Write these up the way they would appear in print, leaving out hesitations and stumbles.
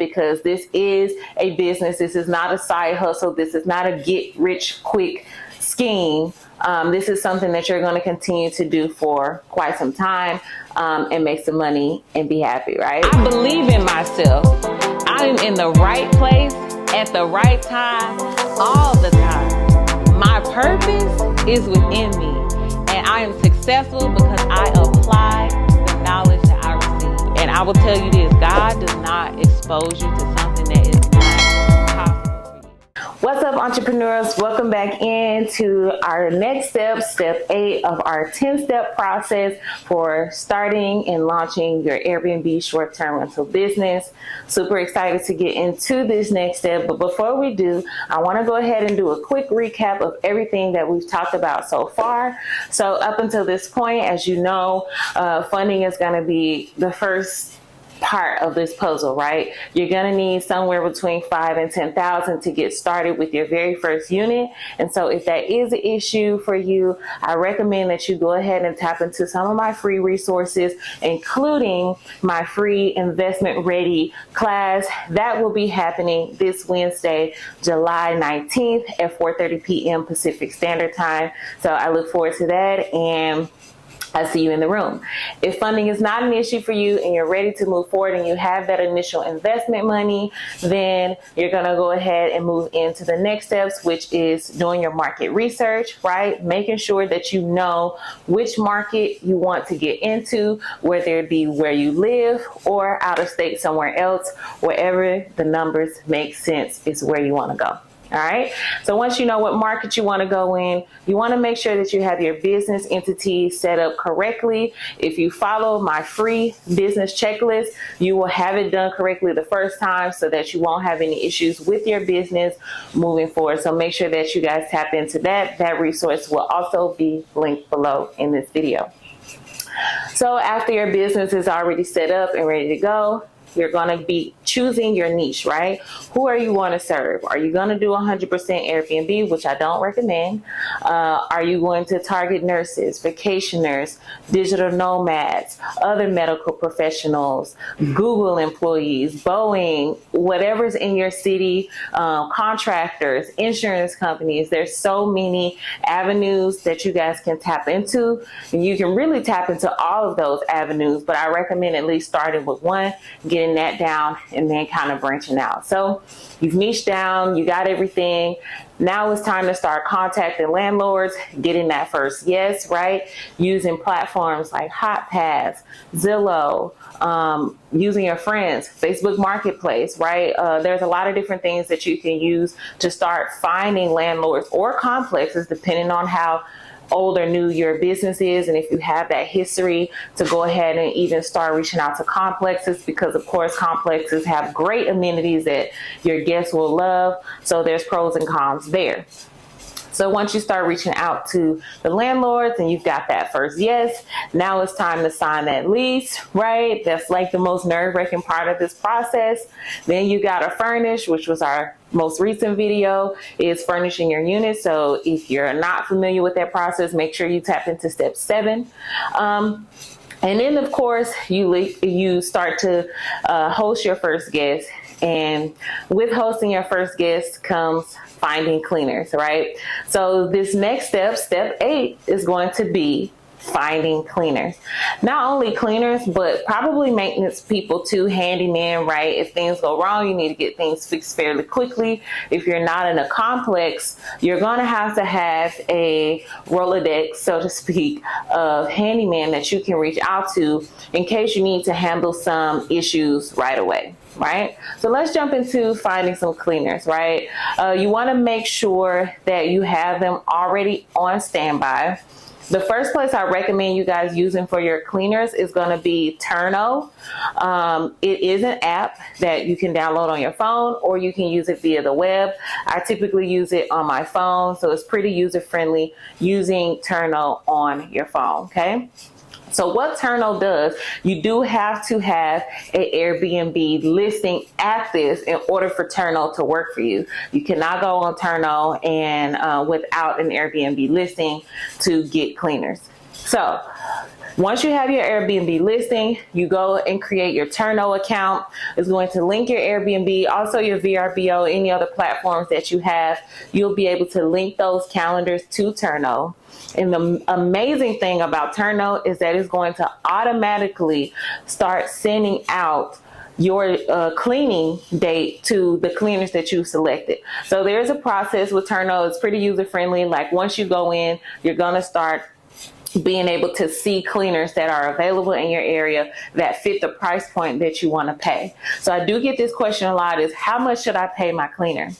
because this is a business. This is not a side hustle. This is not a get rich quick scheme. This is something that you're going to continue to do for quite some time and make some money and be happy, right? I believe in myself. I'm in the right place at the right time all the time. My purpose is within me, and I am successful because I apply the knowledge that I receive. And I will tell you this, God does not expose you to something that is not possible for you. What's up, entrepreneurs? Welcome back into our next step, step 8 of our 10-step process for starting and launching your Airbnb short-term rental business. Super excited to get into this next step. But before we do, I want to go ahead and do a quick recap of everything that we've talked about so far. So up until this point, as you know, funding is going to be the first part of this puzzle, right? You're going to need somewhere between $5,000 and $10,000 to get started with your very first unit. And so if that is an issue for you, I recommend that you go ahead and tap into some of my free resources, including my free investment ready class that will be happening this Wednesday, July 19th at 4:30 p.m. Pacific Standard Time. So I look forward to that, and I see you in the room. If funding is not an issue for you and you're ready to move forward and you have that initial investment money, then you're going to go ahead and move into the next steps, which is doing your market research, right? Making sure that you know which market you want to get into, whether it be where you live or out of state somewhere else. Wherever the numbers make sense is where you want to go. All right. So once you know what market you want to go in, you want to make sure that you have your business entity set up correctly. If you follow my free business checklist, you will have it done correctly the first time so that you won't have any issues with your business moving forward. So make sure that you guys tap into that. That resource will also be linked below in this video. So after your business is already set up and ready to go, you're going to be choosing your niche, right? Who are you want to serve? Are you going to do 100% Airbnb, which I don't recommend? Are you going to target nurses, vacationers, digital nomads, other medical professionals, Google employees, Boeing, whatever's in your city, contractors, insurance companies? There's so many avenues that you guys can tap into. And you can really tap into all of those avenues, but I recommend at least starting with one, getting that down, and then kind of branching out. So you've niched down, you got everything. Now it's time to start contacting landlords, getting that first yes, right? Using platforms like HotPads, Zillow, using your friends, Facebook Marketplace, right? There's a lot of different things that you can use to start finding landlords or complexes, depending on how old or new your business is, and if you have that history, to go ahead and even start reaching out to complexes, because of course complexes have great amenities that your guests will love. So there's pros and cons there. So once you start reaching out to the landlords and you've got that first yes, now it's time to sign that lease, right? That's like the most nerve-wracking part of this process. Then you got to furnish, which was our most recent video, is furnishing your unit. So if you're not familiar with that process, make sure you tap into step 7. And then of course you start to host your first guest. And with hosting your first guest comes finding cleaners, right? So this next step, step 8, is going to be finding cleaners. Not only cleaners, but probably maintenance people too, handyman, right? If things go wrong, you need to get things fixed fairly quickly. If you're not in a complex, you're going to have a Rolodex, so to speak, of handyman that you can reach out to in case you need to handle some issues right away. Right? So let's jump into finding some cleaners, right? You want to make sure that you have them already on standby. The first place I recommend you guys using for your cleaners is going to be Turno. It is an app that you can download on your phone, or you can use it via the web. I typically use it on my phone, so it's pretty user-friendly using Turno on your phone, okay? So what Turno does, you do have to have an Airbnb listing active in order for Turno to work for you. You cannot go on Turno and without an Airbnb listing to get cleaners. So Once you have your Airbnb listing, you go and create your Turno account. It's going to link your Airbnb, also your VRBO, any other platforms that you have. You'll be able to link those calendars to Turno. And the amazing thing about Turno is that it's going to automatically start sending out your cleaning date to the cleaners that you selected. So there's a process with Turno. It's pretty user friendly. Like once you go in, you're going to start being able to see cleaners that are available in your area that fit the price point that you want to pay. So I do get this question a lot, is how much should I pay my cleaner?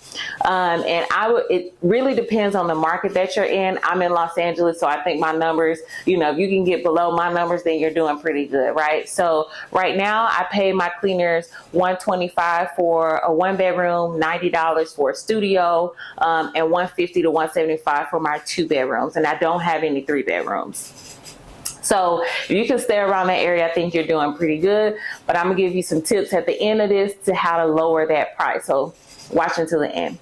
And it really depends on the market that you're in. I'm in Los Angeles, so I think my numbers, if you can get below my numbers, then you're doing pretty good, right? So right now I pay my cleaners $125 for a 1-bedroom, $90 for a studio, and $150 to $175 for my 2 bedrooms. And I don't have any 3 bedrooms. So if you can stay around that area, I think you're doing pretty good. But I'm gonna give you some tips at the end of this to how to lower that price. So watch until the end.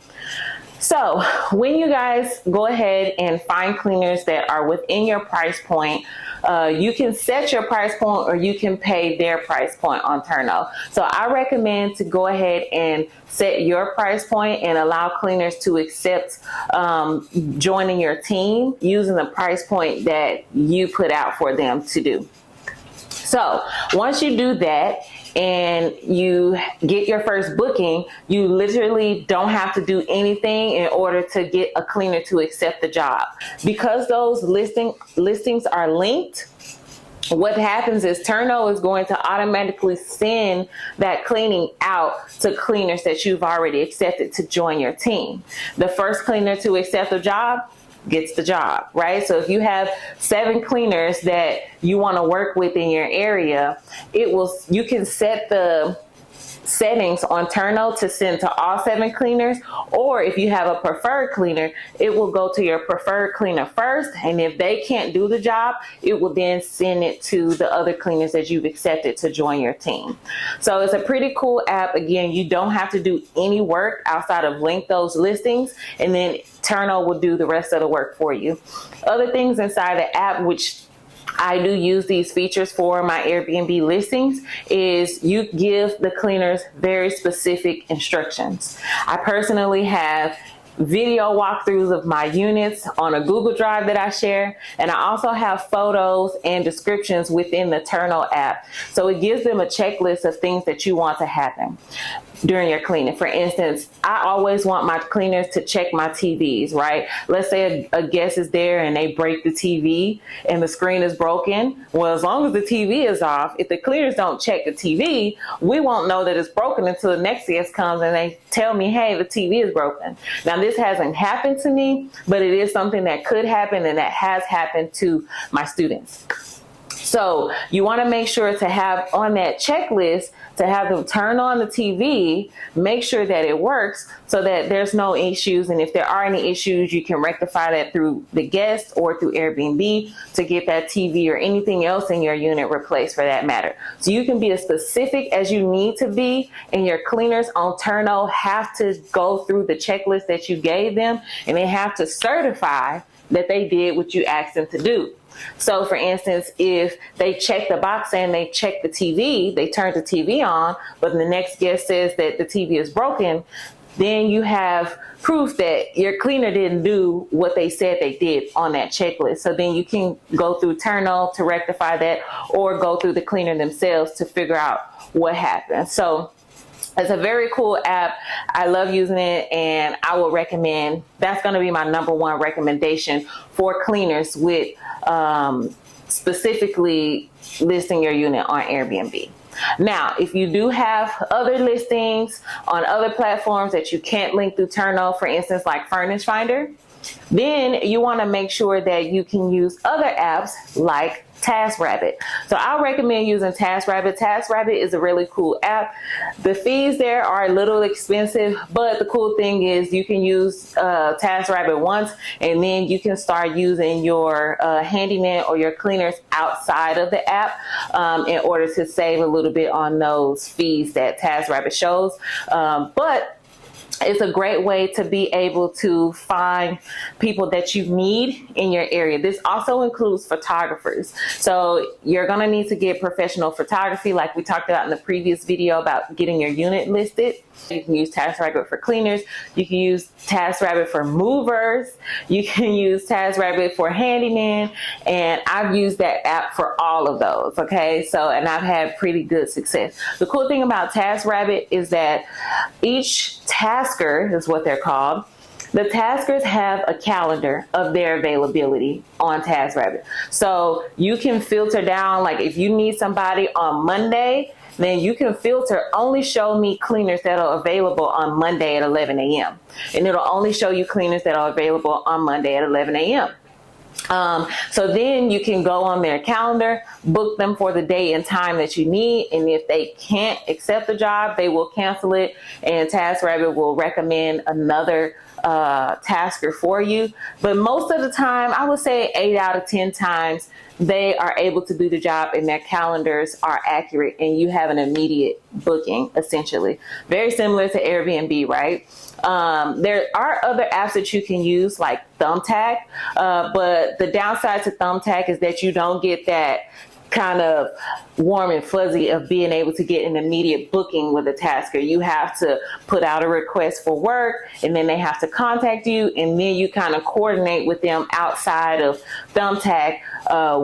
So when you guys go ahead and find cleaners that are within your price point, you can set your price point or you can pay their price point on Turno. So I recommend to go ahead and set your price point and allow cleaners to accept joining your team using the price point that you put out for them to do. So once you do that and you get your first booking, you literally don't have to do anything in order to get a cleaner to accept the job. Because those listings are linked, what happens is Turno is going to automatically send that cleaning out to cleaners that you've already accepted to join your team. The first cleaner to accept the job gets the job, right? So if you have 7 cleaners that you want to work with in your area, you can set the settings on Turno to send to all 7 cleaners, or if you have a preferred cleaner, it will go to your preferred cleaner first, and if they can't do the job, it will then send it to the other cleaners that you've accepted to join your team. So it's a pretty cool app. Again, you don't have to do any work outside of link those listings, and then Turno will do the rest of the work for you. Other things inside the app, which I do use these features for my Airbnb listings, is you give the cleaners very specific instructions. I personally have video walkthroughs of my units on a Google Drive that I share, and I also have photos and descriptions within the Turno app. So it gives them a checklist of things that you want to happen during your cleaning. For instance, I always want my cleaners to check my TVs, right? Let's say a guest is there and they break the TV and the screen is broken. Well, as long as the TV is off, if the cleaners don't check the TV, we won't know that it's broken until the next guest comes and they tell me, hey, the TV is broken. Now, this hasn't happened to me, but it is something that could happen and that has happened to my students. So you want to make sure to have on that checklist to have them turn on the TV, make sure that it works so that there's no issues. And if there are any issues, you can rectify that through the guest or through Airbnb to get that TV or anything else in your unit replaced for that matter. So you can be as specific as you need to be, and your cleaners on Turno have to go through the checklist that you gave them, and they have to certify that they did what you asked them to do. So for instance, if they check the box and they check the TV, they turn the TV on, but the next guest says that the TV is broken, then you have proof that your cleaner didn't do what they said they did on that checklist. So then you can go through Turno to rectify that, or go through the cleaner themselves to figure out what happened. So it's a very cool app. I love using it, and I will recommend, that's going to be my #1 recommendation for cleaners with specifically listing your unit on Airbnb. Now, if you do have other listings on other platforms that you can't link through Turno, for instance, like Furnish Finder, then you want to make sure that you can use other apps like TaskRabbit. So I recommend using TaskRabbit. TaskRabbit is a really cool app. The fees there are a little expensive, but the cool thing is you can use TaskRabbit once, and then you can start using your handyman or your cleaners outside of the app in order to save a little bit on those fees that TaskRabbit shows. But it's a great way to be able to find people that you need in your area. This also includes photographers. So you're going to need to get professional photography, like we talked about in the previous video about getting your unit listed. You can use TaskRabbit for cleaners. You can use TaskRabbit for movers. You can use TaskRabbit for handyman. And I've used that app for all of those. Okay. So, and I've had pretty good success. The cool thing about TaskRabbit is that each tasker is what they're called. The taskers have a calendar of their availability on TaskRabbit. So you can filter down, like if you need somebody on Monday, then you can filter, only show me cleaners that are available on Monday at 11 a.m. And it'll only show you cleaners that are available on Monday at 11 a.m. So then you can go on their calendar, book them for the day and time that you need. And if they can't accept the job, they will cancel it. And TaskRabbit will recommend another tasker for you. But most of the time, I would say 8 out of 10 times, they are able to do the job and their calendars are accurate and you have an immediate booking, essentially. Very similar to Airbnb, right? There are other apps that you can use like Thumbtack, but the downside to Thumbtack is that you don't get that kind of warm and fuzzy of being able to get an immediate booking with a tasker. You have to put out a request for work and then they have to contact you and then you kind of coordinate with them outside of Thumbtack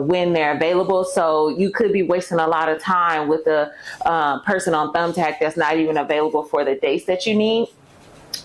when they're available. So you could be wasting a lot of time with a person on Thumbtack that's not even available for the dates that you need.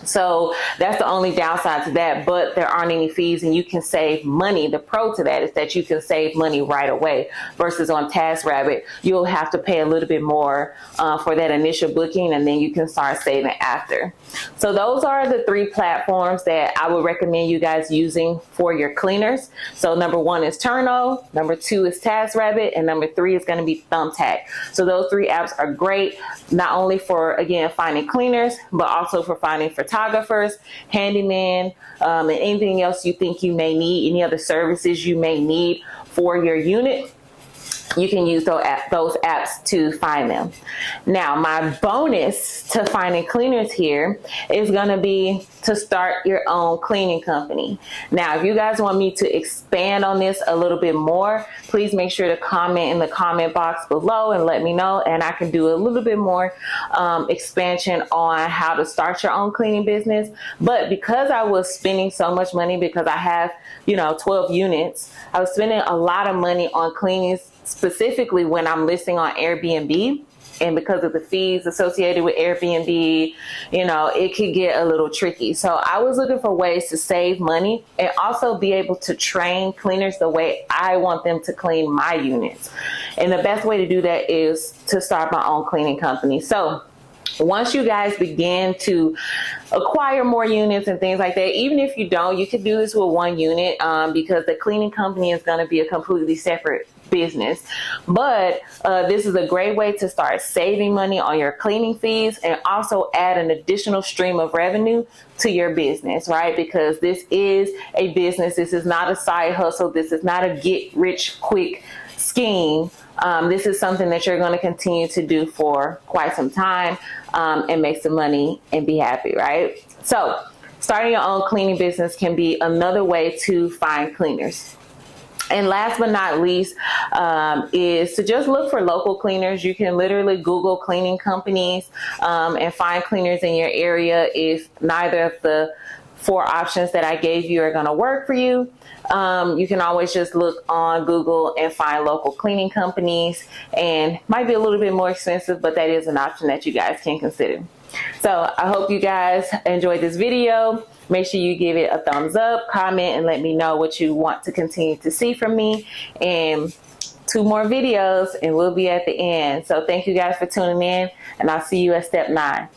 So that's the only downside to that, but there aren't any fees and you can save money. The pro to that is that you can save money right away versus on TaskRabbit, you'll have to pay a little bit more for that initial booking and then you can start saving after. So those are the 3 platforms that I would recommend you guys using for your cleaners. So number 1 is Turno, number 2 is TaskRabbit, and number 3 is going to be Thumbtack. So those 3 apps are great, not only for, again, finding cleaners, but also for finding photographers, handyman, and anything else you think you may need, any other services you may need for your unit. You can use those apps to find them. Now, my bonus to finding cleaners here is going to be to start your own cleaning company. Now, if you guys want me to expand on this a little bit more, please make sure to comment in the comment box below and let me know, and I can do a little bit more expansion on how to start your own cleaning business. But because I was spending so much money, because I have, 12 units, I was spending a lot of money on cleanings, specifically when I'm listing on Airbnb. And because of the fees associated with Airbnb, it could get a little tricky. So I was looking for ways to save money and also be able to train cleaners the way I want them to clean my units. And the best way to do that is to start my own cleaning company. So once you guys begin to acquire more units and things like that, even if you don't, you can do this with 1 unit because the cleaning company is going to be a completely separate business. But this is a great way to start saving money on your cleaning fees and also add an additional stream of revenue to your business, right? Because this is a business. This is not a side hustle. This is not a get rich quick scheme. This is something that you're going to continue to do for quite some time and make some money and be happy, right? So starting your own cleaning business can be another way to find cleaners. And last but not least is to just look for local cleaners. You can literally Google cleaning companies and find cleaners in your area. If neither of the 4 options that I gave you are going to work for you, you can always just look on Google and find local cleaning companies, and might be a little bit more expensive, but that is an option that you guys can consider. So I hope you guys enjoyed this video. Make sure you give it a thumbs up, comment, and let me know what you want to continue to see from me. And 2 more videos and we'll be at the end. So thank you guys for tuning in, and I'll see you at step 9.